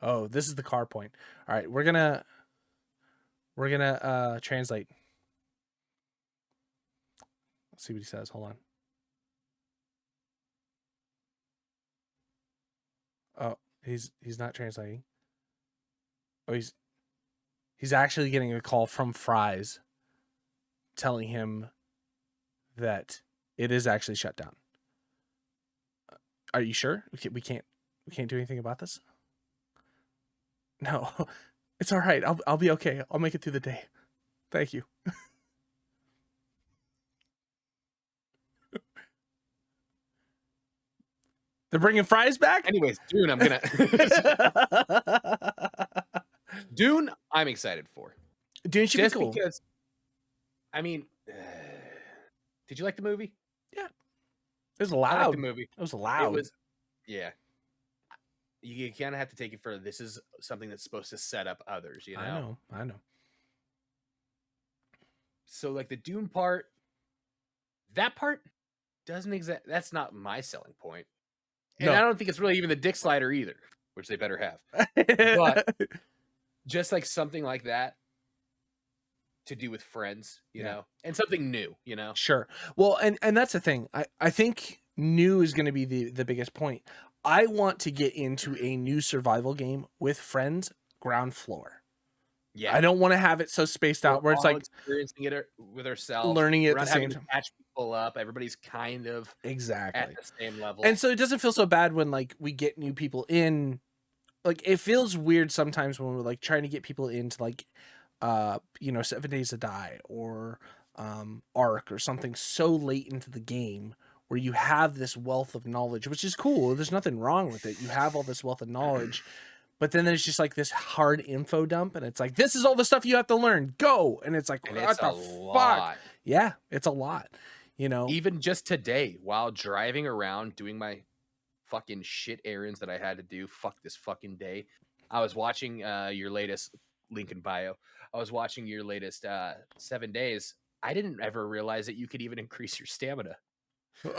Oh, this is the car point. All right, we're gonna translate. Let's see what he says. Hold on. Oh, he's not translating. Oh, he's actually getting a call from Fry's telling him that it is actually shut down. Are you sure? We can't do anything about this? No. It's all right. I'll be okay. I'll make it through the day. Thank you. They're bringing Fries back? Anyways, Dune, Dune, I'm excited for. Dune should be cool. Because, I mean, did you like the movie? Yeah. It was loud. I liked the movie. It was loud. It was, yeah. You kind of have to take it for this is something that's supposed to set up others, you know? I know. So, like, the Dune part, that part doesn't that's not my selling point. And I don't think it's really even the dick slider either, which they better have. But just like something like that to do with friends, you know, and something new, you know? Sure. Well, and that's the thing. I think new is going to be the biggest point. I want to get into a new survival game with friends, ground floor. Yeah. I don't want to have it so spaced out where it's like experiencing it with ourselves, learning it at the same time. Catch people up. Everybody's kind of exactly at the same level. And so it doesn't feel so bad when like we get new people in. Like it feels weird sometimes when we're like trying to get people into like 7 Days to Die or Ark or something so late into the game where you have this wealth of knowledge, which is cool. There's nothing wrong with it. You have all this wealth of knowledge, but then there's just like this hard info dump, and it's like, this is all the stuff you have to learn. Go. And it's like, what the fuck? Yeah, it's a lot. You know, even just today while driving around doing my fucking shit errands that I had to do, fuck this fucking day, I was watching your latest link in bio. I was watching your latest 7 days. I didn't ever realize that you could even increase your stamina.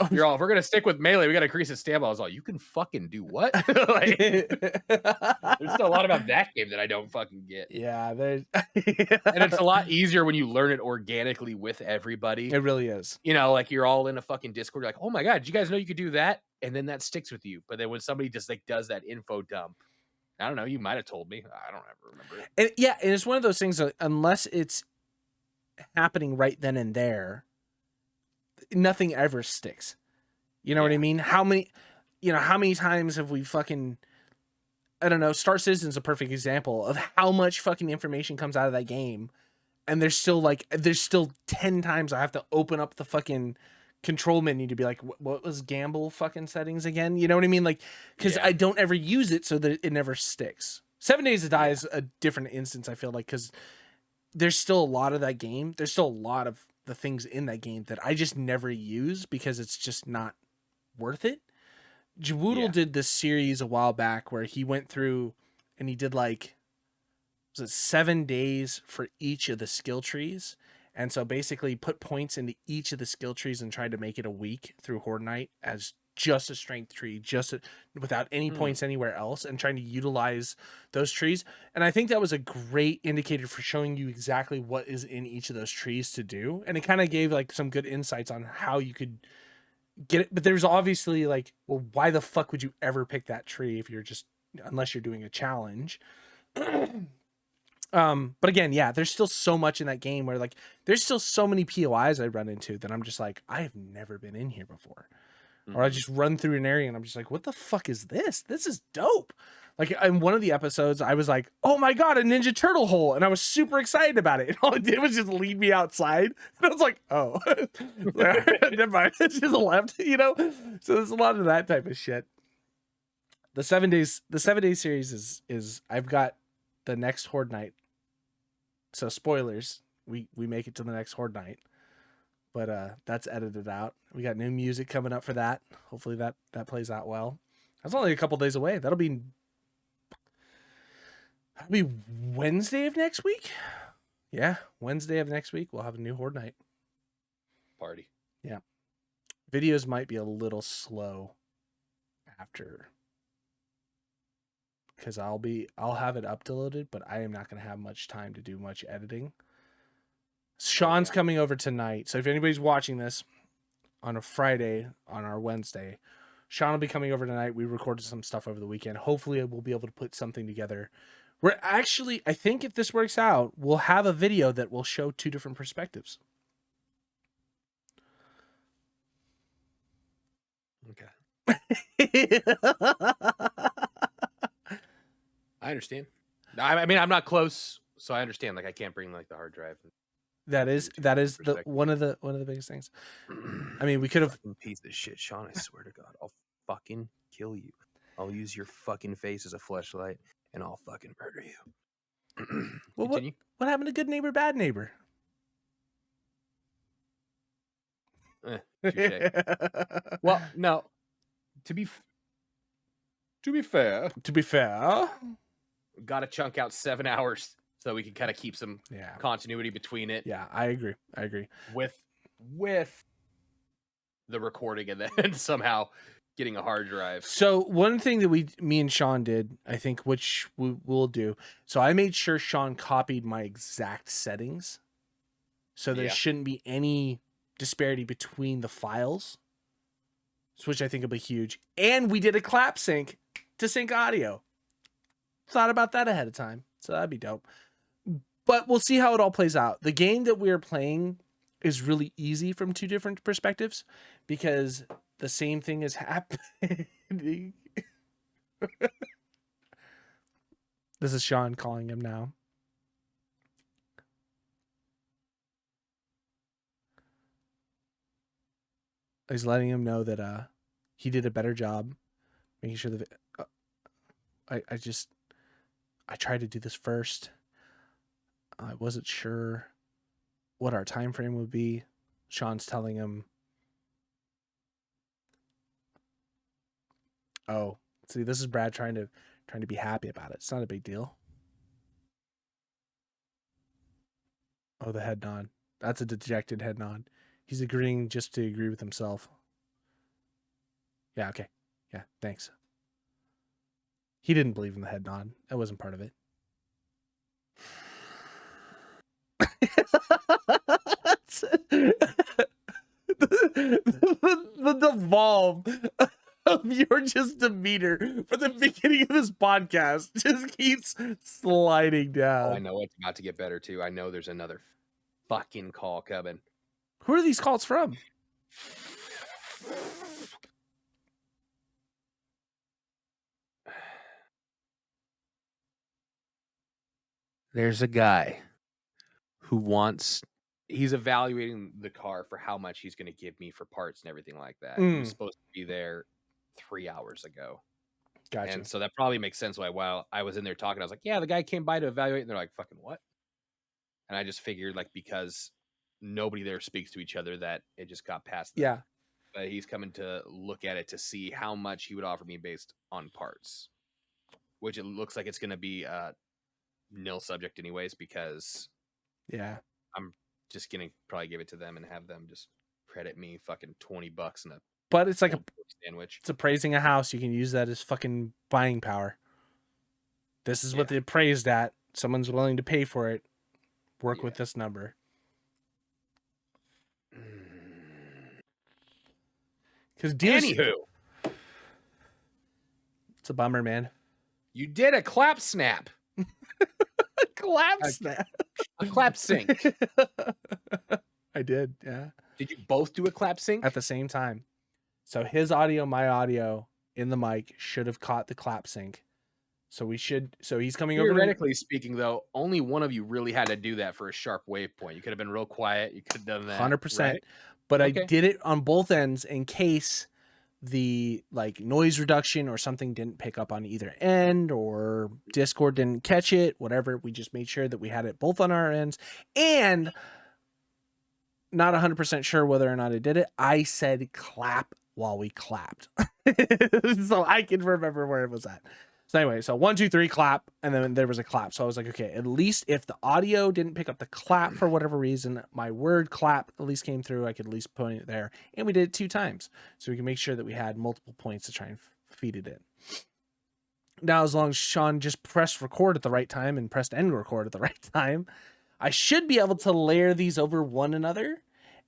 You're all, if we're gonna stick with melee, we gotta increase his stamina. I was all, you can fucking do what? Like, there's still a lot about that game that I don't fucking get. Yeah, there's and it's a lot easier when you learn it organically with everybody. It really is. You know, like you're all in a fucking Discord, you're like, oh my god, did you guys know you could do that? And then that sticks with you. But then when somebody just like does that info dump, I don't know, you might have told me. I don't ever remember it. And yeah, and it's one of those things that unless it's happening right then and there, nothing ever sticks. You know what I mean? How many you know, how many times have we fucking, I don't know, Star Citizen's a perfect example of how much fucking information comes out of that game. And there's still 10 times I have to open up the fucking control menu to be like, what was gamble fucking settings again? You know what I mean? Like, because I don't ever use it, so that it never sticks. 7 Days to Die is a different instance, I feel like, because there's still a lot of that game. There's still a lot of the things in that game that I just never use because it's just not worth it. Jawoodle did this series a while back where he went through and he did like, was it 7 days for each of the skill trees? And so basically put points into each of the skill trees and tried to make it a week through Horde Night as just a strength tree, without any points anywhere else, and trying to utilize those trees. And I think that was a great indicator for showing you exactly what is in each of those trees to do. And it kind of gave like some good insights on how you could get it. But there's obviously like, well, why the fuck would you ever pick that tree if you're just, unless you're doing a challenge? But again, there's still so much in that game where like there's still so many POIs I run into that I'm just like, I have never been in here before. Or I just run through an area and I'm just like, what the fuck is this? This is dope. Like in one of the episodes, I was like, oh my God, a Ninja Turtle hole. And I was super excited about it. And all it did was just lead me outside. And I was like, oh, never mind. It's just left, you know? So there's a lot of that type of shit. The 7 days series is I've got the next Horde Night. So spoilers, we make it to the next Horde Night. But that's edited out. We got new music coming up for that. Hopefully that plays out well. That's only a couple days away. That'll be Wednesday of next week. Yeah, Wednesday of next week we'll have a new Horde Night party. Yeah, videos might be a little slow after, because I'll have it uploaded, but I am not going to have much time to do much editing. Sean's coming over tonight, so if anybody's watching this on a Friday, on our Wednesday, Sean will be coming over tonight. We recorded some stuff over the weekend. Hopefully we'll be able to put something together. We're actually, I think if this works out, we'll have a video that will show two different perspectives. Okay. I understand. I mean, I'm not close, so I understand. Like, I can't bring like the hard drive. That is the one of the biggest things. I mean, we could have piece of shit, Sean. I swear to God, I'll fucking kill you. I'll use your fucking face as a fleshlight, and I'll fucking murder you. Well, what happened to good neighbor, bad neighbor? Well, no. To be fair, got to chunk out 7 hours so we can kind of keep some continuity between it. Yeah, I agree. With the recording and then somehow getting a hard drive. So one thing that me and Sean did, I think, which we'll do. So I made sure Sean copied my exact settings, so there shouldn't be any disparity between the files, which I think will be huge. And we did a clap sync to sync audio. Thought about that ahead of time, so that'd be dope. But we'll see how it all plays out. The game that we're playing is really easy from two different perspectives because the same thing is happening. This is Sean calling him now. He's letting him know that he did a better job making sure that I tried to do this first. I wasn't sure what our time frame would be. Sean's telling him, oh, see, this is Brad trying to be happy about it. It's not a big deal. Oh, the head nod. That's a dejected head nod. He's agreeing just to agree with himself. Yeah, okay. Yeah, thanks. He didn't believe in the head nod. That wasn't part of it. the devolve of your just demeanor for the beginning of this podcast just keeps sliding down. Oh, I know it's about to get better too. I know there's another fucking call coming. Who are these calls from? there's a guy who he's evaluating the car for how much he's going to give me for parts and everything like that. He was supposed to be there 3 hours ago. Gotcha. And so that probably makes sense why while I was in there talking, I was like, yeah, the guy came by to evaluate. And they're like, fucking what? And I just figured, like, because nobody there speaks to each other, that it just got past them. Yeah. But he's coming to look at it to see how much he would offer me based on parts, which it looks like it's going to be a nil subject anyways, because yeah, I'm just going to probably give it to them and have them just credit me fucking $20 and a but it's like a sandwich. It's appraising a house. You can use that as fucking buying power. This is what they appraised at. Someone's willing to pay for it. Work with this number. Because anywho, it's a bummer, man. You did a clap snap. Snap. A clap sync. I did, yeah. Did you both do a clap sync? At the same time. So his audio, my audio in the mic should have caught the clap sync. So he's coming over. Theoretically speaking, though, only one of you really had to do that for a sharp wave point. You could have been real quiet. You could have done that. 100%. Right? But okay. I did it on both ends in case the like noise reduction or something didn't pick up on either end, or Discord didn't catch it, whatever. We just made sure that we had it both on our ends. And not 100% sure whether or not I did it. I said clap while we clapped. So I can remember where it was at. So anyway, so 1, 2, 3, clap, and then there was a clap. So I was like, okay, at least if the audio didn't pick up the clap for whatever reason, my word clap at least came through. I could at least point it there, and we did it 2 times, so we can make sure that we had multiple points to try and feed it in. Now, as long as Sean just pressed record at the right time and pressed end record at the right time, I should be able to layer these over one another,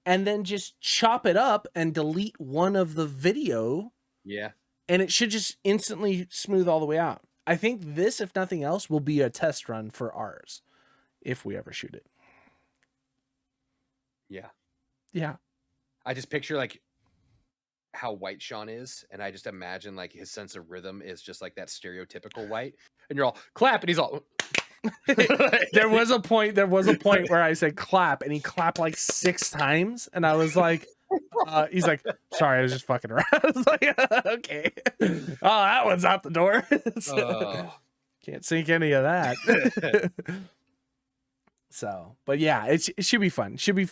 and then just chop it up and delete one of the video. Yeah. And it should just instantly smooth all the way out. I think this, if nothing else, will be a test run for ours if we ever shoot it. Yeah. Yeah. I just picture like how white Sean is, and I just imagine like his sense of rhythm is just like that stereotypical white. And you're all clap, and he's all there was a point where I said clap, and he clapped like 6 times, and I was like, he's like, sorry, I was just fucking around. I was like, okay. Oh, that one's out the door. Can't sync any of that. So, but yeah, it should be fun. Should be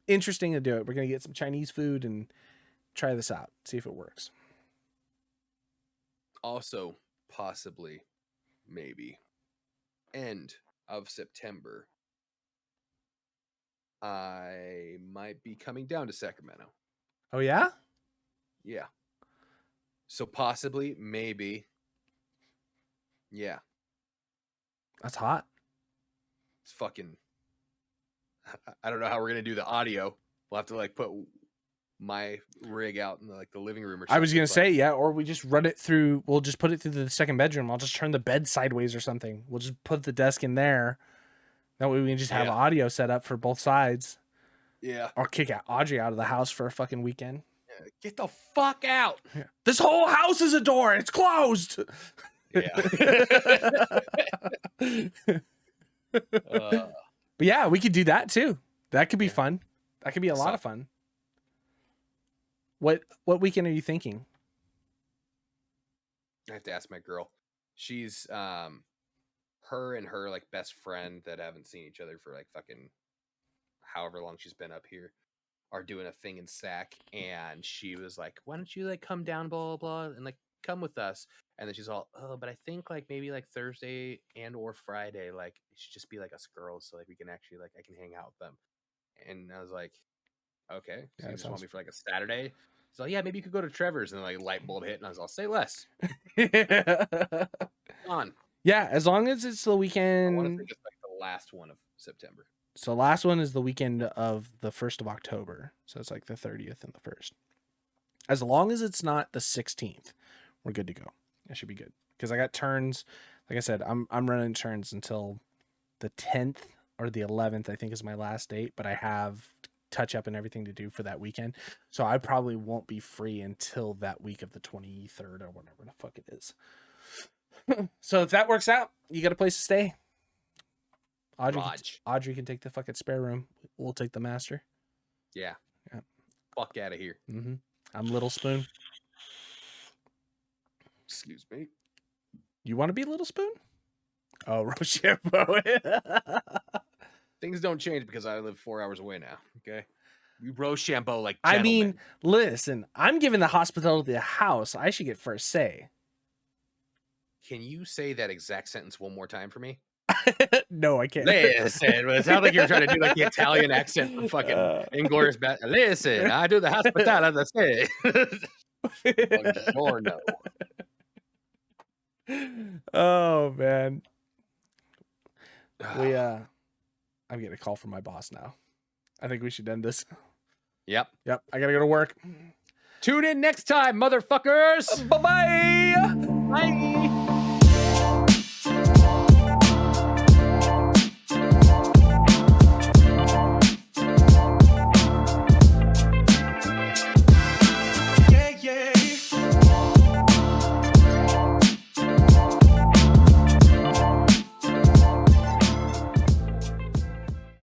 interesting to do it. We're going to get some Chinese food and try this out. See if it works. Also, possibly, maybe, end of September, I might be coming down to Sacramento. Oh, yeah? Yeah. So possibly, maybe. Yeah. That's hot. It's fucking... I don't know how we're going to do the audio. We'll have to like put my rig out in the living room or something. I was going to say, yeah, or we just run it through. We'll just put it through the second bedroom. I'll just turn the bed sideways or something. We'll just put the desk in there. That way we can just have audio set up for both sides. Yeah. Or kick Audrey out of the house for a fucking weekend. Yeah, get the fuck out. Yeah. This whole house is a door. It's closed. Yeah. But yeah, we could do that too. That could be fun. That could be a lot of fun. What weekend are you thinking? I have to ask my girl. She's her and her like best friend that haven't seen each other for like fucking however long she's been up here are doing a thing in Sac, and she was like, why don't you like come down, blah blah blah, and like come with us. And then she's all, oh, but I think like maybe like Thursday and or Friday, like it should just be like us girls, so like we can actually like I can hang out with them. And I was like, okay, so you just want me for like a Saturday? So yeah, maybe you could go to Trevor's. And then like light bulb hit, and I was all, say less. On. Yeah, as long as it's the weekend. I want to think it's like the last one of September. So last one is the weekend of the 1st of October. So it's like the 30th and the 1st. As long as it's not the 16th, we're good to go. That should be good. Because I got turns. Like I said, I'm running turns until the 10th or the 11th, I think is my last date. But I have touch up and everything to do for that weekend. So I probably won't be free until that week of the 23rd or whatever the fuck it is. So if that works out, you got a place to stay. Audrey can take the fucking spare room. We'll take the master. Yeah. Yeah. Fuck out of here. Mm-hmm. I'm Little Spoon. Excuse me. You want to be Little Spoon? Oh, Rochambeau. Things don't change because I live 4 hours away now. Okay. We Rochambeau like I gentlemen. mean, listen, I'm giving the hospitality of the house. I should get first say. Can you say that exact sentence one more time for me? No, I can't. Listen, it sounds like you're trying to do like the Italian accent from fucking Inglourious Basterds. Listen, I do the hospitality. Buongiorno. Oh man. I'm getting a call from my boss now. I think we should end this. Yep. I gotta go to work. Tune in next time, motherfuckers. Bye-bye. Bye.